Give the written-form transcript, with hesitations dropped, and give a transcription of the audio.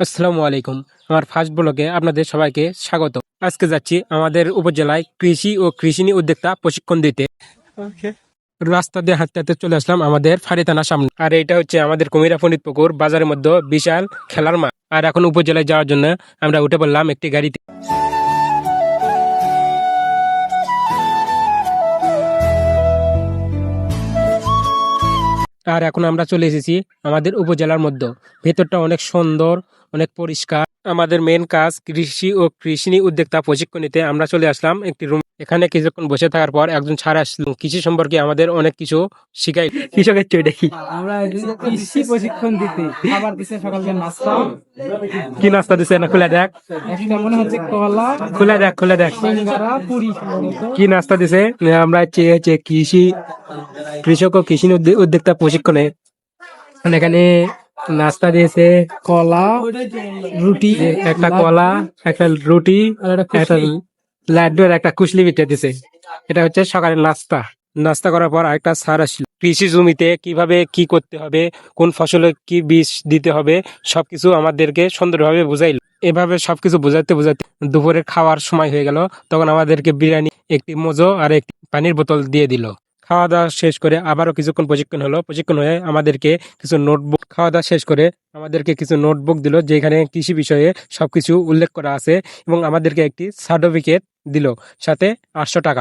আসসালামু আলাইকুম। আমার ফার্স্ট ব্লগে আপনাদের সবাইকে স্বাগত। আজকে যাচ্ছি আমাদের উপজেলায় কৃষি ও কৃষি নিয়ে উদ্যোক্তা প্রশিক্ষণ দিতে। রাস্তা দিয়ে হাঁটতে হাঁটতে চলে আসলাম আমাদের ফাঁড়ি থানার সামনে। আর এটা হচ্ছে আমাদের কুমিরা ফরিদপুর বাজারের মধ্যে বিশাল খেলার মাঠ। আর এখন উপজেলায় যাওয়ার জন্য আমরা উঠে পড়লাম একটি গাড়িতে। আর এখন আমরা চলে এসেছি আমাদের উপজেলার মধ্যে। ভেতরটা অনেক সুন্দর, অনেক পরিষ্কার। আমাদের মেন কাজ কৃষি ও কৃষি নিয়ে উদ্যোক্তা প্রশিক্ষণ নিতে আমরা চলে আসলাম একটি রুম। এখানে কিছুক্ষণ বসে থাকার পর একজন স্যার আসলো, কৃষি সম্পর্কে আমাদের অনেক কিছু শিখাই। কৃষকের চই দেখি আমরা কৃষি প্রশিক্ষণ দিতে খাবার দিছে সকালকে নাস্তা। কি নাস্তা দিছে না, খুলে দেখ, একটা মনে হচ্ছে কলা, খুলে দেখ সিঙ্গারা, পুরি। কি নাস্তা দিছে। আমরা হচ্ছে কৃষক ও কৃষি উদ্যোক্তা প্রশিক্ষণে এখানে নাস্তা দিয়েছে কলা, রুটি, একটা কলা, একটা রুটি, আর একটা একটা খুশনি। লাড্ডু আর একটা কুশলি পিঠা দিছে। এটা হচ্ছে সকালের নাস্তা। নাস্তা করার পর আরেকটা স্যার আসলো, কৃষি জমিতে কিভাবে কি করতে হবে, কোন ফসলে কি বীজ দিতে হবে, সবকিছু আমাদেরকে সুন্দরভাবে বুঝাইলো। এভাবে সবকিছু বোঝাতে বোঝাতে দুপুরে খাওয়ার সময় হয়ে গেল। তখন আমাদেরকে বিরিয়ানি, একটি মোজো আর একটি পানির বোতল দিয়ে দিল। খাওয়া দাওয়া শেষ করে আবারও কিছুক্ষণ প্রশিক্ষণ হলো। প্রশিক্ষণ হয়ে আমাদেরকে কিছু নোটবুক, খাওয়া দাওয়া শেষ করে আমাদেরকে কিছু নোটবুক দিল, যেখানে কৃষি বিষয়ে সবকিছু উল্লেখ করা আছে, এবং আমাদেরকে একটি সার্টিফিকেট দিল, সাথে 800 টাকা।